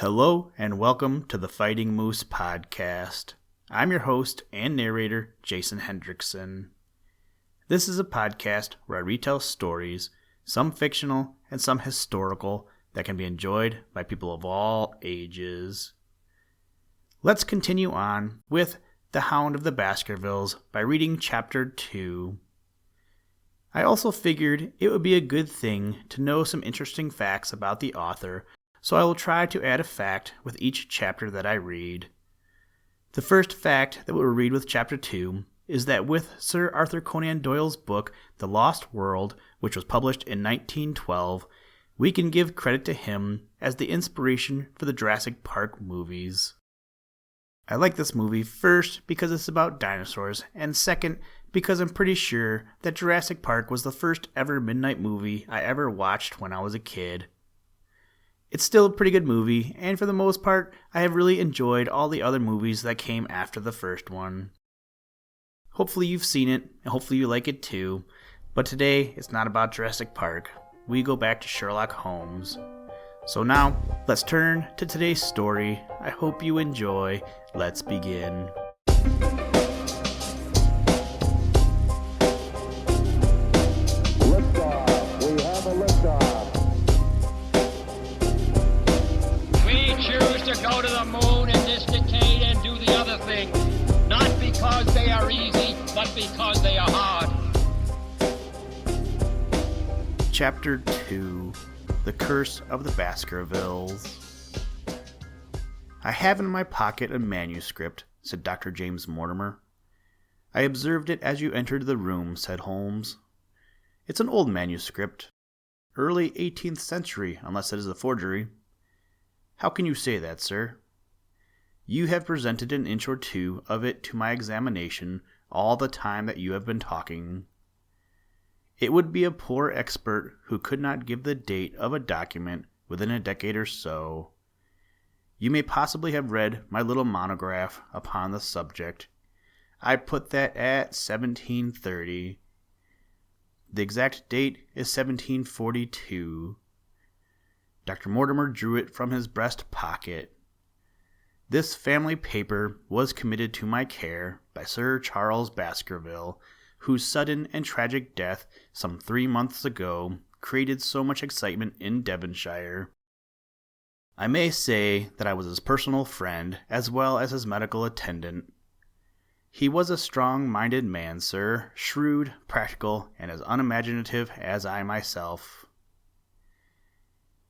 Hello and welcome to the Fighting Moose podcast. I'm your host and narrator, Jason Hendrickson. This is a podcast where I retell stories, some fictional and some historical, that can be enjoyed by people of all ages. Let's continue on with The Hound of the Baskervilles by reading Chapter 2. I also figured it would be a good thing to know some interesting facts about the author, so I will try to add a fact with each chapter that I read. The first fact that we'll read with Chapter 2 is that with Sir Arthur Conan Doyle's book, The Lost World, which was published in 1912, we can give credit to him as the inspiration for the Jurassic Park movies. I like this movie first because it's about dinosaurs, and second because I'm pretty sure that Jurassic Park was the first ever midnight movie I ever watched when I was a kid. It's still a pretty good movie, and for the most part, I have really enjoyed all the other movies that came after the first one. Hopefully you've seen it, and hopefully you like it too, but today it's not about Jurassic Park. We go back to Sherlock Holmes. So now, let's turn to today's story. I hope you enjoy. Let's begin. Liftoff. We have a liftoff. To go to the moon in this decade and do the other things, not because they are easy, but because they are hard. Chapter 2, The Curse of the Baskervilles. I have in my pocket a manuscript, said Dr. James Mortimer. I observed it as you entered the room, said Holmes. It's an old manuscript, early 18th century, unless it is a forgery. How can you say that, sir? You have presented an inch or two of it to my examination all the time that you have been talking. It would be a poor expert who could not give the date of a document within a decade or so. You may possibly have read my little monograph upon the subject. I put that at 1730. The exact date is 1742. Dr. Mortimer drew it from his breast pocket. This family paper was committed to my care by Sir Charles Baskerville, whose sudden and tragic death some 3 months ago created so much excitement in Devonshire. I may say that I was his personal friend as well as his medical attendant. He was a strong-minded man, sir, shrewd, practical, and as unimaginative as I myself.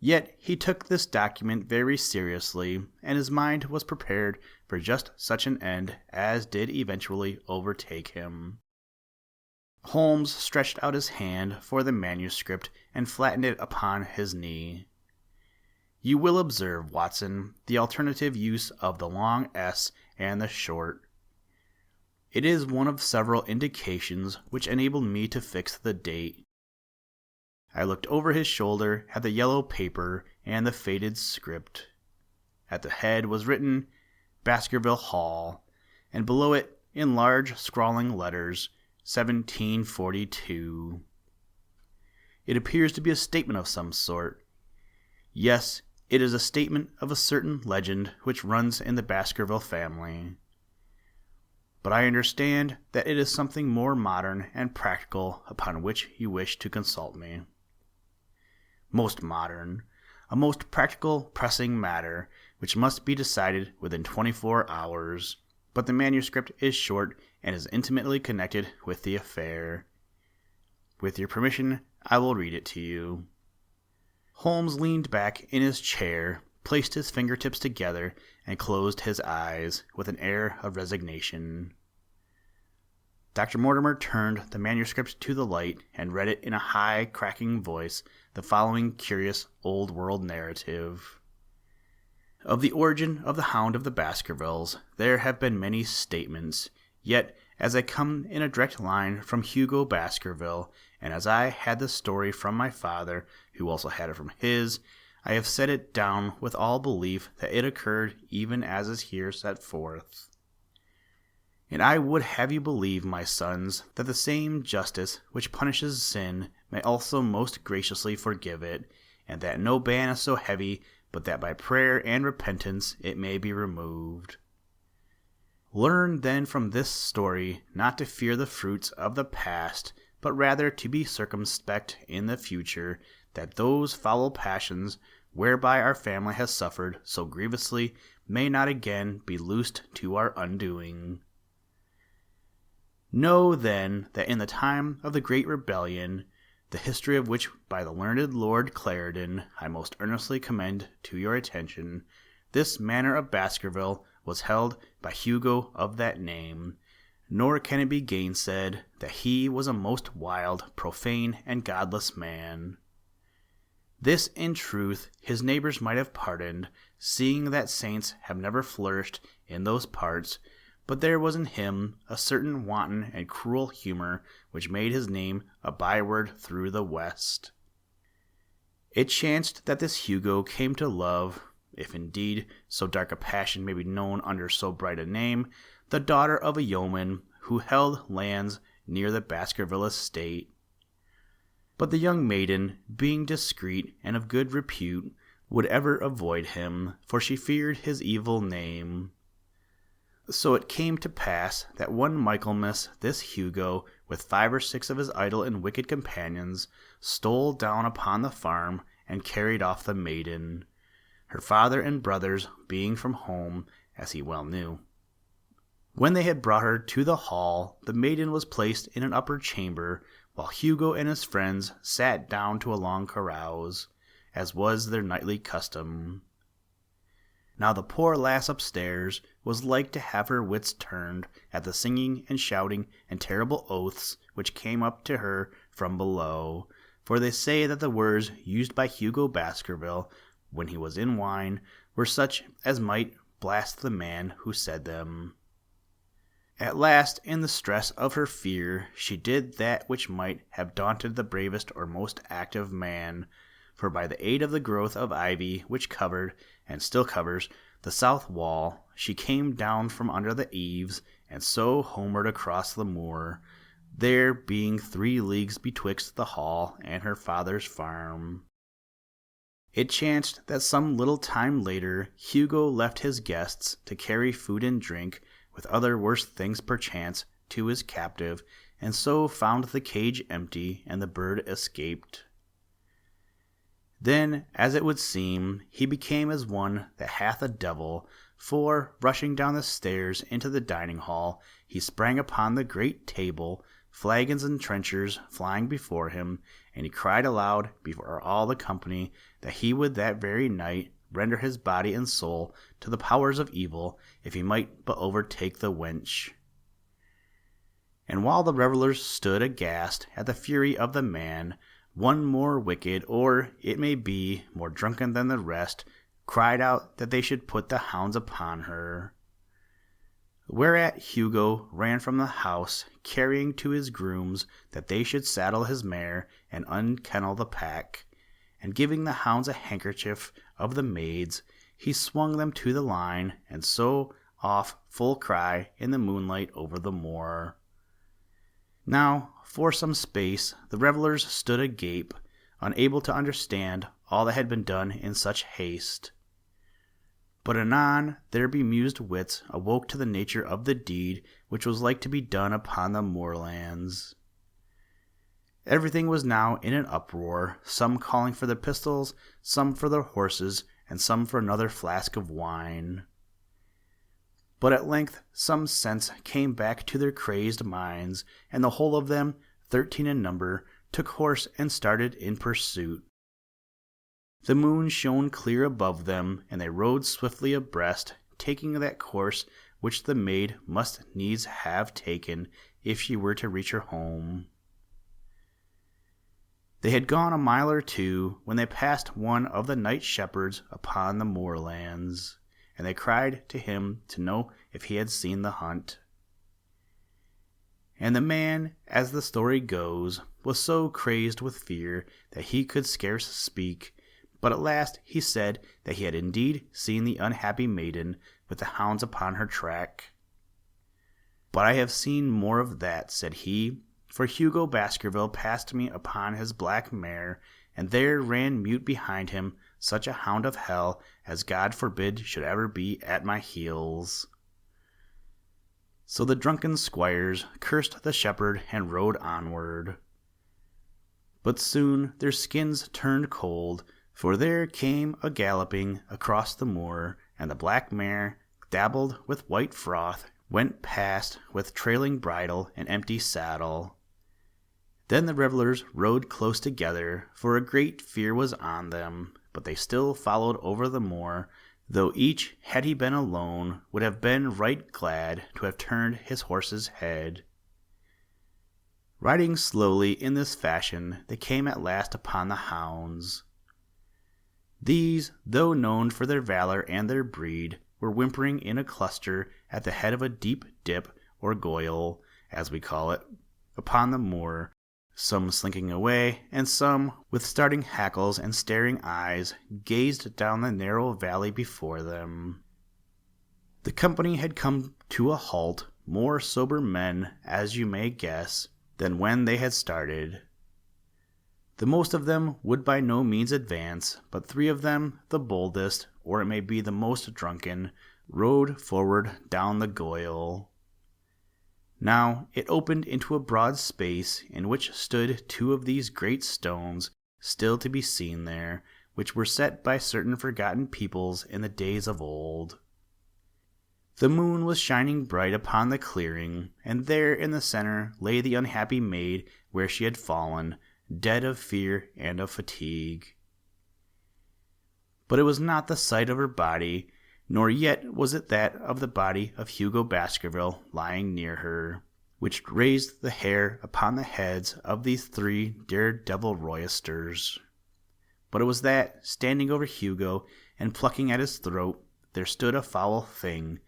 Yet he took this document very seriously, and his mind was prepared for just such an end as did eventually overtake him. Holmes stretched out his hand for the manuscript and flattened it upon his knee. You will observe, Watson, the alternative use of the long S and the short. It is one of several indications which enabled me to fix the date. I looked over his shoulder at the yellow paper and the faded script. At the head was written Baskerville Hall, and below it, in large scrawling letters, 1742. It appears to be a statement of some sort. Yes, it is a statement of a certain legend which runs in the Baskerville family. But I understand that it is something more modern and practical upon which you wish to consult me. Most modern, a most practical, pressing matter, which must be decided within 24 hours, but the manuscript is short and is intimately connected with the affair. With your permission, I will read it to you. Holmes leaned back in his chair, placed his fingertips together, and closed his eyes with an air of resignation. Dr. Mortimer turned the manuscript to the light and read it in a high, cracking voice, the following curious old-world narrative. Of the origin of the Hound of the Baskervilles, there have been many statements, yet as I come in a direct line from Hugo Baskerville, and as I had the story from my father, who also had it from his, I have set it down with all belief that it occurred even as is here set forth. And I would have you believe, my sons, that the same justice which punishes sin may also most graciously forgive it, and that no ban is so heavy but that by prayer and repentance it may be removed. Learn then from this story not to fear the fruits of the past, but rather to be circumspect in the future, that those foul passions whereby our family has suffered so grievously may not again be loosed to our undoing. Know then that in the time of the great rebellion, the history of which by the learned Lord Clarendon I most earnestly commend to your attention, this manor of Baskerville was held by Hugo of that name, nor can it be gainsaid that he was a most wild, profane, and godless man. This, in truth, his neighbors might have pardoned, seeing that saints have never flourished in those parts, but there was in him a certain wanton and cruel humor which made his name a byword through the West. It chanced that this Hugo came to love, if indeed so dark a passion may be known under so bright a name, the daughter of a yeoman who held lands near the Baskerville estate. But the young maiden, being discreet and of good repute, would ever avoid him, for she feared his evil name. So it came to pass that one Michaelmas this Hugo, with 5 or 6 of his idle and wicked companions, stole down upon the farm and carried off the maiden, her father and brothers being from home, as he well knew. When they had brought her to the hall, the maiden was placed in an upper chamber, while Hugo and his friends sat down to a long carouse, as was their nightly custom. Now the poor lass upstairs was like to have her wits turned at the singing and shouting and terrible oaths which came up to her from below, for they say that the words used by Hugo Baskerville when he was in wine were such as might blast the man who said them. At last, in the stress of her fear, she did that which might have daunted the bravest or most active man, for by the aid of the growth of ivy which covered, and still covers, the south wall, she came down from under the eaves, and so homeward across the moor, there being 3 leagues betwixt the hall and her father's farm. It chanced that some little time later Hugo left his guests to carry food and drink, with other worse things perchance, to his captive, and so found the cage empty, and the bird escaped. Then, as it would seem, he became as one that hath a devil, for, rushing down the stairs into the dining hall, he sprang upon the great table, flagons and trenchers flying before him, and he cried aloud before all the company that he would that very night render his body and soul to the powers of evil, if he might but overtake the wench. And while the revellers stood aghast at the fury of the man, one more wicked, or, it may be, more drunken than the rest, cried out that they should put the hounds upon her. Whereat Hugo ran from the house, carrying to his grooms that they should saddle his mare and unkennel the pack, and giving the hounds a handkerchief of the maid's, he swung them to the line, and so off full cry in the moonlight over the moor. Now, for some space, the revellers stood agape, unable to understand all that had been done in such haste. But anon their bemused wits awoke to the nature of the deed which was like to be done upon the moorlands. Everything was now in an uproar, some calling for the pistols, some for their horses, and some for another flask of wine. But at length some sense came back to their crazed minds, and the whole of them, 13 in number, took horse and started in pursuit. The moon shone clear above them, and they rode swiftly abreast, taking that course which the maid must needs have taken if she were to reach her home. They had gone a mile or 2 when they passed one of the night shepherds upon the moorlands, and they cried to him to know if he had seen the hunt. And the man, as the story goes, was so crazed with fear that he could scarce speak, but at last he said that he had indeed seen the unhappy maiden with the hounds upon her track. But I have seen more of that, said he, for Hugo Baskerville passed me upon his black mare, and there ran mute behind him such a hound of hell as God forbid should ever be at my heels. So the drunken squires cursed the shepherd and rode onward. But soon their skins turned cold, for there came a galloping across the moor, and the black mare, dabbled with white froth, went past with trailing bridle and empty saddle. Then the revellers rode close together, for a great fear was on them, but they still followed over the moor, though each, had he been alone, would have been right glad to have turned his horse's head. Riding slowly in this fashion, they came at last upon the hounds. These, though known for their valor and their breed, were whimpering in a cluster at the head of a deep dip, or goyle, as we call it, upon the moor, some slinking away, and some, with starting hackles and staring eyes, gazed down the narrow valley before them. The company had come to a halt, more sober men, as you may guess, than when they had started. The most of them would by no means advance, but 3 of them, the boldest, or it may be the most drunken, rode forward down the goyle. Now it opened into a broad space, in which stood 2 of these great stones, still to be seen there, which were set by certain forgotten peoples in the days of old. The moon was shining bright upon the clearing, and there in the center lay the unhappy maid where she had fallen, dead of fear and of fatigue. But it was not the sight of her body, nor yet was it that of the body of Hugo Baskerville lying near her, which raised the hair upon the heads of these 3 dare-devil roysters. But it was that, standing over Hugo and plucking at his throat, there stood a foul thing,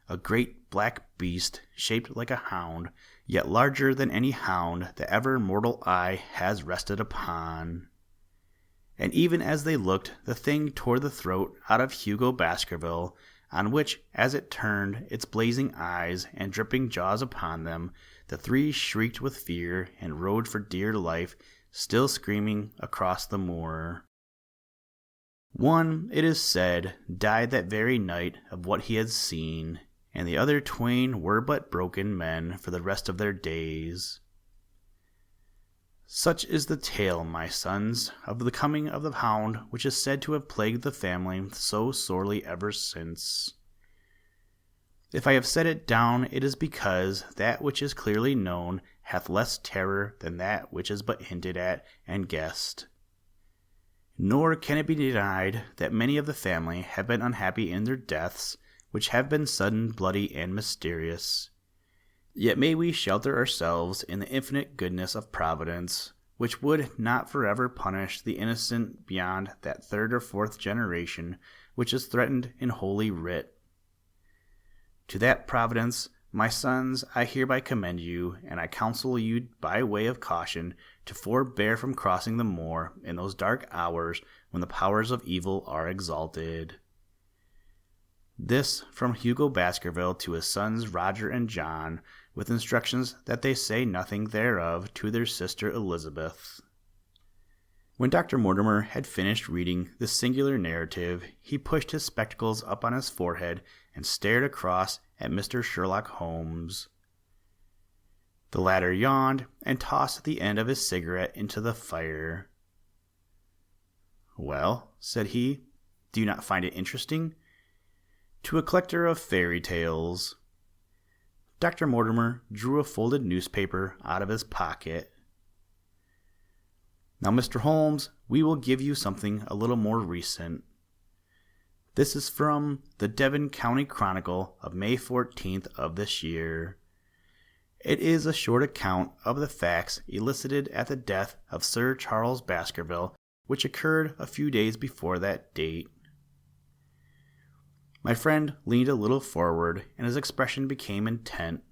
a great black beast, shaped like a hound, yet larger than any hound that ever mortal eye has rested upon. And even as they looked, the thing tore the throat out of Hugo Baskerville, on which, as it turned its blazing eyes and dripping jaws upon them, the 3 shrieked with fear and rode for dear life, still screaming, across the moor. One, it is said, died that very night of what he had seen, and the other 2 were but broken men for the rest of their days. Such is the tale, my sons, of the coming of the hound, which is said to have plagued the family so sorely ever since. If I have set it down, it is because that which is clearly known hath less terror than that which is but hinted at and guessed. Nor can it be denied that many of the family have been unhappy in their deaths, which have been sudden, bloody, and mysterious. Yet may we shelter ourselves in the infinite goodness of Providence, which would not forever punish the innocent beyond that 3rd or 4th generation which is threatened in Holy Writ. To that Providence, my sons, I hereby commend you, and I counsel you by way of caution to forbear from crossing the moor in those dark hours when the powers of evil are exalted. This from Hugo Baskerville to his sons Roger and John, with instructions that they say nothing thereof to their sister Elizabeth. When Dr. Mortimer had finished reading this singular narrative, he pushed his spectacles up on his forehead and stared across at Mr. Sherlock Holmes. The latter yawned and tossed the end of his cigarette into the fire. "Well," said he, "do you not find it interesting?" "To a collector of fairy tales." Dr. Mortimer drew a folded newspaper out of his pocket. "Now, Mr. Holmes, we will give you something a little more recent. This is from the Devon County Chronicle of May 14th of this year. It is a short account of the facts elicited at the death of Sir Charles Baskerville, which occurred a few days before that date." My friend leaned a little forward, and his expression became intent.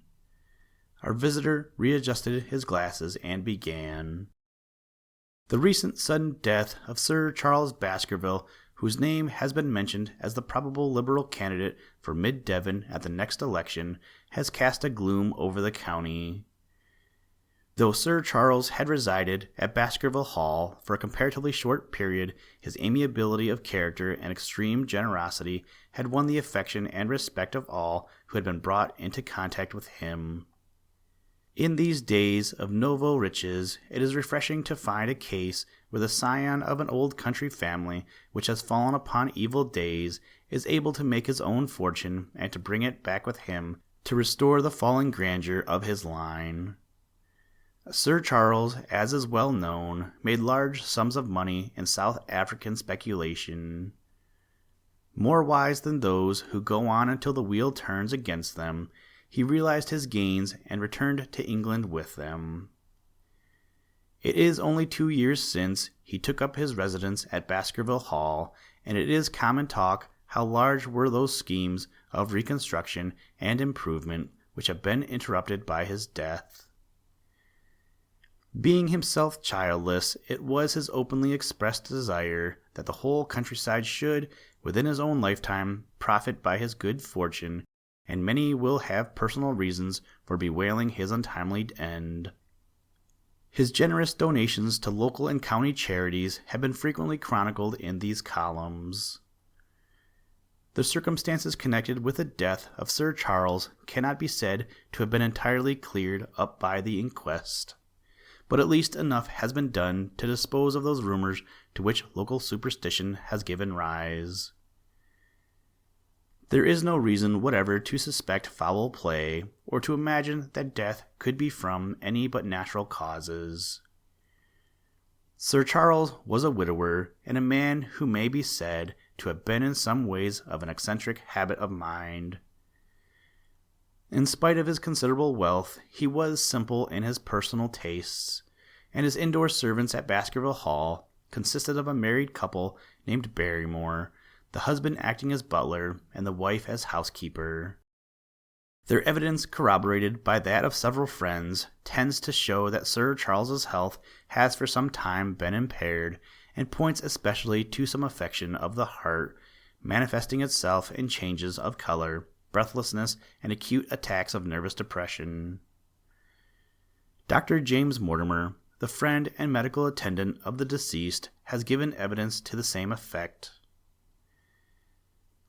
Our visitor readjusted his glasses and began. "The recent sudden death of Sir Charles Baskerville, whose name has been mentioned as the probable Liberal candidate for Mid-Devon at the next election, has cast a gloom over the county. Though Sir Charles had resided at Baskerville Hall for a comparatively short period, his amiability of character and extreme generosity had won the affection and respect of all who had been brought into contact with him. In these days of nouveau riches, it is refreshing to find a case where the scion of an old country family which has fallen upon evil days is able to make his own fortune and to bring it back with him to restore the fallen grandeur of his line. Sir Charles, as is well known, made large sums of money in South African speculation. More wise than those who go on until the wheel turns against them, he realized his gains and returned to England with them. It is only 2 years since he took up his residence at Baskerville Hall, and it is common talk how large were those schemes of reconstruction and improvement which have been interrupted by his death. Being himself childless, it was his openly expressed desire that the whole countryside should, within his own lifetime, profit by his good fortune, and many will have personal reasons for bewailing his untimely end. His generous donations to local and county charities have been frequently chronicled in these columns. The circumstances connected with the death of Sir Charles cannot be said to have been entirely cleared up by the inquest, but at least enough has been done to dispose of those rumors to which local superstition has given rise. There is no reason whatever to suspect foul play, or to imagine that death could be from any but natural causes. Sir Charles was a widower, and a man who may be said to have been in some ways of an eccentric habit of mind. In spite of his considerable wealth, he was simple in his personal tastes, and his indoor servants at Baskerville Hall consisted of a married couple named Barrymore, the husband acting as butler and the wife as housekeeper. Their evidence, corroborated by that of several friends, tends to show that Sir Charles's health has for some time been impaired, and points especially to some affection of the heart, manifesting itself in changes of color, breathlessness, and acute attacks of nervous depression. Dr. James Mortimer, the friend and medical attendant of the deceased, has given evidence to the same effect.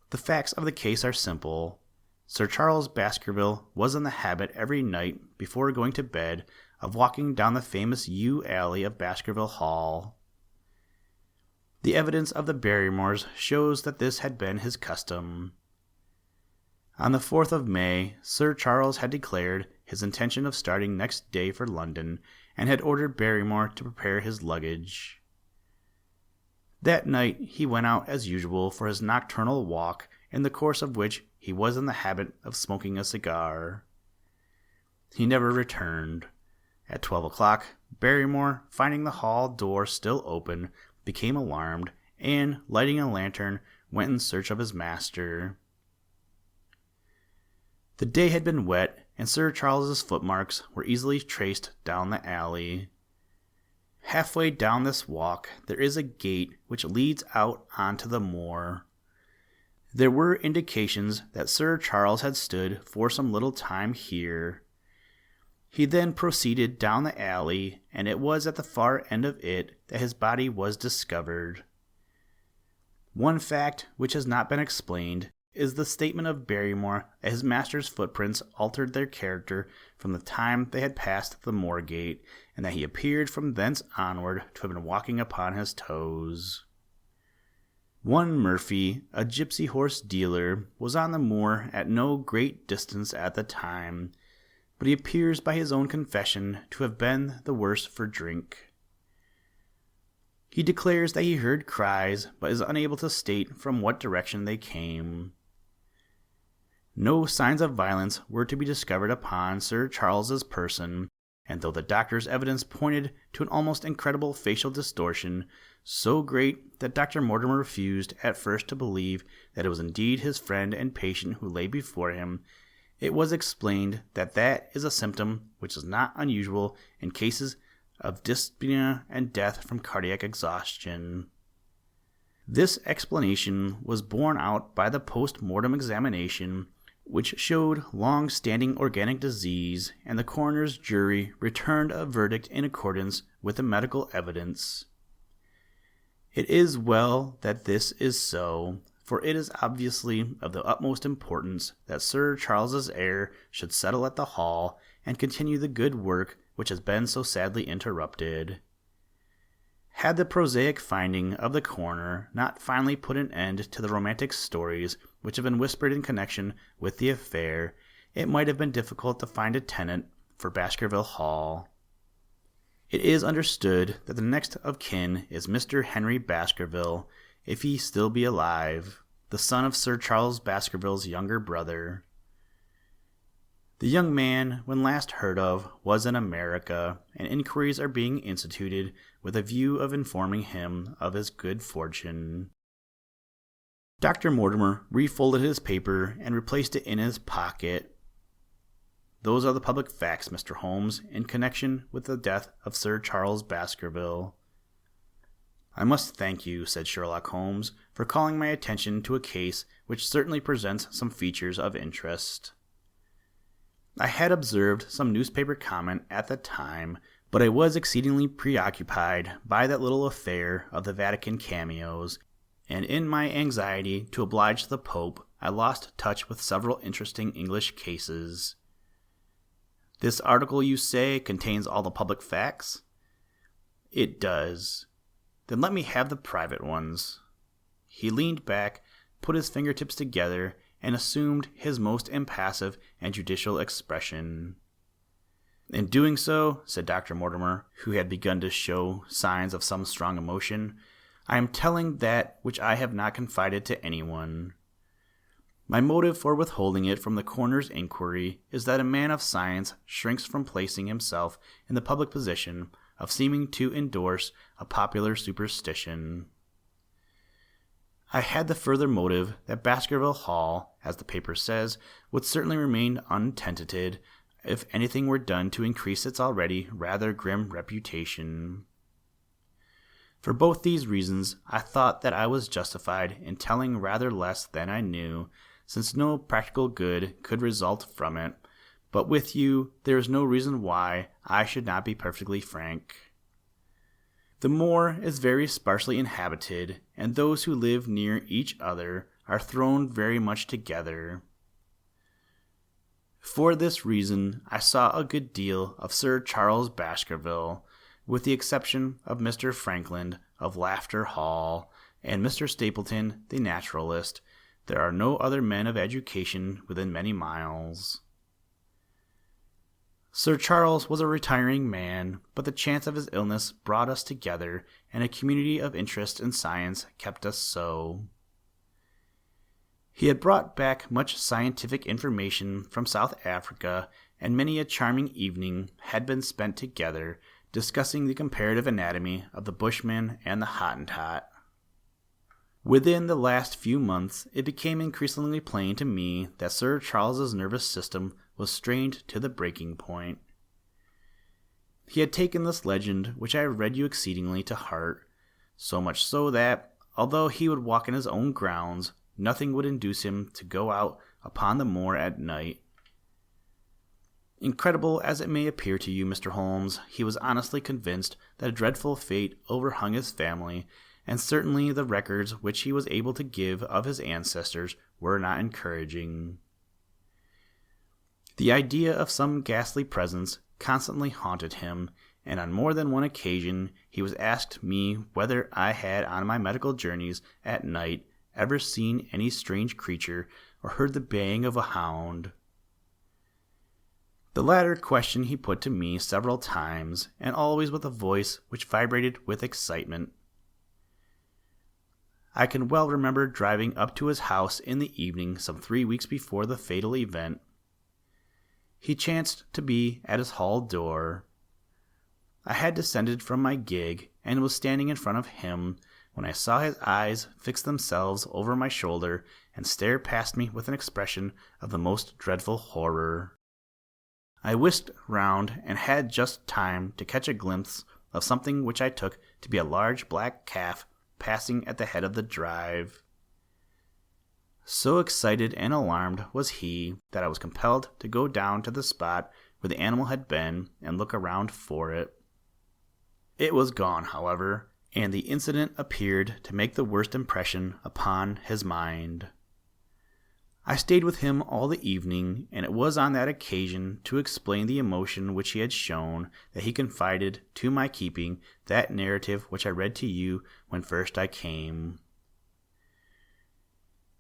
The facts of the case are simple. Sir Charles Baskerville was in the habit every night, before going to bed, of walking down the famous yew alley of Baskerville Hall. The evidence of the Barrymores shows that this had been his custom. On the 4th of May, Sir Charles had declared his intention of starting next day for London, and had ordered Barrymore to prepare his luggage. That night he went out as usual for his nocturnal walk, in the course of which he was in the habit of smoking a cigar. He never returned. At 12 o'clock, Barrymore, finding the hall door still open, became alarmed, and, lighting a lantern, went in search of his master. The day had been wet, and Sir Charles's footmarks were easily traced down the alley. Halfway down this walk there is a gate which leads out onto the moor. There were indications that Sir Charles had stood for some little time here. He then proceeded down the alley, and it was at the far end of it that his body was discovered. One fact which has not been explained is the statement of Barrymore that his master's footprints altered their character from the time they had passed the moor gate, and that he appeared from thence onward to have been walking upon his toes. One Murphy, a gypsy horse dealer, was on the moor at no great distance at the time, but he appears by his own confession to have been the worse for drink. He declares that he heard cries, but is unable to state from what direction they came. No signs of violence were to be discovered upon Sir Charles's person, and though the doctor's evidence pointed to an almost incredible facial distortion, so great that Dr. Mortimer refused at first to believe that it was indeed his friend and patient who lay before him, it was explained that that is a symptom which is not unusual in cases of dyspnea and death from cardiac exhaustion. This explanation was borne out by the post-mortem examination, which showed long-standing organic disease, and the coroner's jury returned a verdict in accordance with the medical evidence. It is well that this is so, for it is obviously of the utmost importance that Sir Charles's heir should settle at the Hall and continue the good work which has been so sadly interrupted. Had the prosaic finding of the coroner not finally put an end to the romantic stories which have been whispered in connection with the affair, it might have been difficult to find a tenant for Baskerville Hall. It is understood that the next of kin is Mr. Henry Baskerville, if he still be alive, the son of Sir Charles Baskerville's younger brother. The young man, when last heard of, was in America, and inquiries are being instituted with a view of informing him of his good fortune. Dr. Mortimer refolded his paper and replaced it in his pocket. Those are the public facts, Mr. Holmes, in connection with the death of Sir Charles Baskerville. I must thank you, said Sherlock Holmes, for calling my attention to a case which certainly presents some features of interest. I had observed some newspaper comment at the time, but I was exceedingly preoccupied by that little affair of the Vatican cameos, and in my anxiety to oblige the Pope, I lost touch with several interesting English cases. This article, you say, contains all the public facts? It does. Then let me have the private ones. He leaned back, put his fingertips together, and assumed his most impassive and judicial expression. In doing so, said Dr. Mortimer, who had begun to show signs of some strong emotion, I am telling that which I have not confided to anyone. My motive for withholding it from the coroner's inquiry is that a man of science shrinks from placing himself in the public position of seeming to endorse a popular superstition. I had the further motive that Baskerville Hall, as the paper says, would certainly remain untenanted if anything were done to increase its already rather grim reputation. For both these reasons, I thought that I was justified in telling rather less than I knew, since no practical good could result from it, but with you there is no reason why I should not be perfectly frank. The moor is very sparsely inhabited, and those who live near each other are thrown very much together. For this reason, I saw a good deal of Sir Charles Baskerville, with the exception of Mr. Frankland of Laughter Hall and Mr. Stapleton, the naturalist. There are no other men of education within many miles. Sir Charles was a retiring man, but the chance of his illness brought us together, and a community of interest in science kept us so. He had brought back much scientific information from South Africa, and many a charming evening had been spent together, discussing the comparative anatomy of the Bushman and the Hottentot. Within the last few months, it became increasingly plain to me that Sir Charles's nervous system was strained to the breaking point. He had taken this legend, which I have read you exceedingly, to heart, so much so that, although he would walk in his own grounds, nothing would induce him to go out upon the moor at night. Incredible as it may appear to you, Mr. Holmes, he was honestly convinced that a dreadful fate overhung his family, and certainly the records which he was able to give of his ancestors were not encouraging. The idea of some ghastly presence constantly haunted him, and on more than one occasion he was asked me whether I had on my medical journeys at night ever seen any strange creature or heard the baying of a hound. The latter question he put to me several times, and always with a voice which vibrated with excitement. I can well remember driving up to his house in the evening some 3 weeks before the fatal event. He chanced to be at his hall door. I had descended from my gig, and was standing in front of him, when I saw his eyes fix themselves over my shoulder and stare past me with an expression of the most dreadful horror. I whisked round, and had just time to catch a glimpse of something which I took to be a large black calf passing at the head of the drive. So excited and alarmed was he that I was compelled to go down to the spot where the animal had been and look around for it. It was gone, however, and the incident appeared to make the worst impression upon his mind. I stayed with him all the evening, and it was on that occasion to explain the emotion which he had shown that he confided to my keeping that narrative which I read to you when first I came.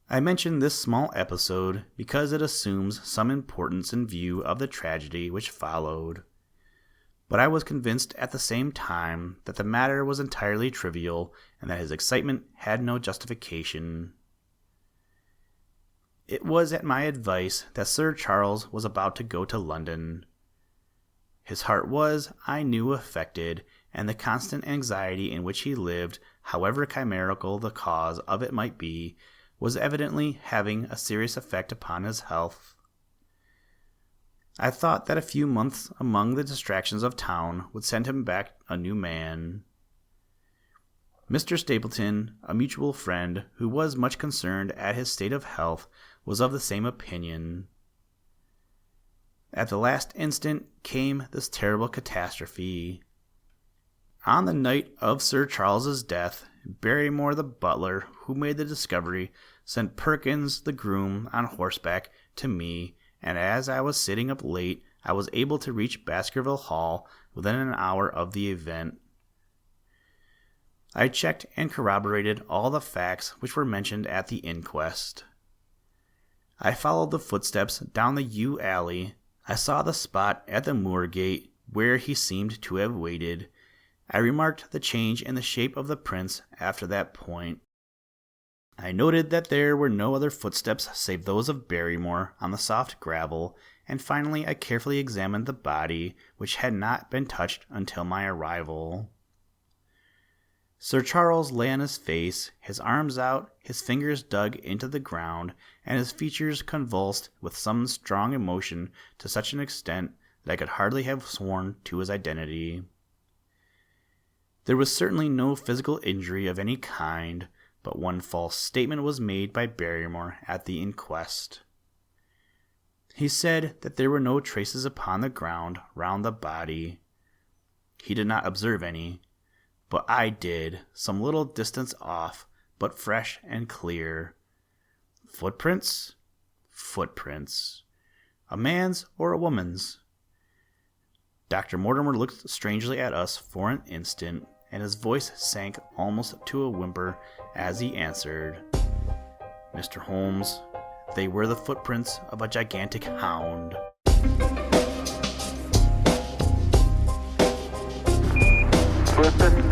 I mention this small episode because it assumes some importance in view of the tragedy which followed. But I was convinced at the same time that the matter was entirely trivial and that his excitement had no justification. It was at my advice that Sir Charles was about to go to London. His heart was, I knew, affected, and the constant anxiety in which he lived, however chimerical the cause of it might be, was evidently having a serious effect upon his health. I thought that a few months among the distractions of town would send him back a new man. Mr. Stapleton, a mutual friend who was much concerned at his state of health, was of the same opinion. At the last instant came this terrible catastrophe. On the night of Sir Charles's death, Barrymore the butler, who made the discovery, sent Perkins the groom on horseback to me, and as I was sitting up late, I was able to reach Baskerville Hall within an hour of the event. I checked and corroborated all the facts which were mentioned at the inquest. I followed the footsteps down the yew alley. I saw the spot at the moor gate where he seemed to have waited. I remarked the change in the shape of the prints after that point. I noted that there were no other footsteps save those of Barrymore on the soft gravel, and finally I carefully examined the body, which had not been touched until my arrival. Sir Charles lay on his face, his arms out, his fingers dug into the ground, and his features convulsed with some strong emotion to such an extent that I could hardly have sworn to his identity. There was certainly no physical injury of any kind, but one false statement was made by Barrymore at the inquest. He said that there were no traces upon the ground round the body. He did not observe any, but I did, some little distance off, but fresh and clear. Footprints? Footprints. A man's or a woman's? Dr. Mortimer looked strangely at us for an instant, and his voice sank almost to a whimper as he answered, "Mr. Holmes, they were the footprints of a gigantic hound." Listen,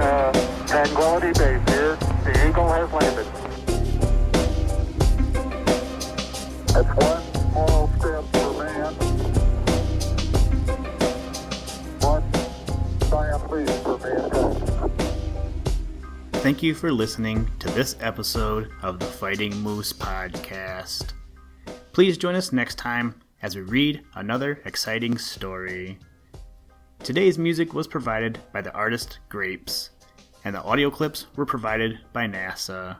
Tranquility Base here. The Eagle has landed. That's one small step for man, one giant leap for mankind. Thank you for listening to this episode of the Fighting Moose Podcast. Please join us next time as we read another exciting story. Today's music was provided by the artist Grapes, and the audio clips were provided by NASA.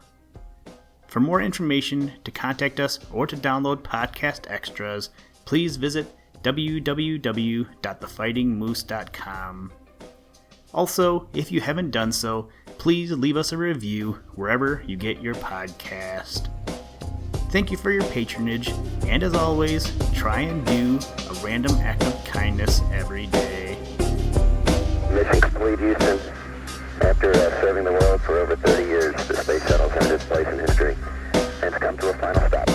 For more information, to contact us, or to download podcast extras, please visit www.thefightingmoose.com. Also, if you haven't done so, please leave us a review wherever you get your podcast. Thank you for your patronage, and as always, try and do a random act of kindness every day. Mission complete, Houston. After serving the world for over 30 years, the space shuttle's earned its place in history and it's come to a final stop.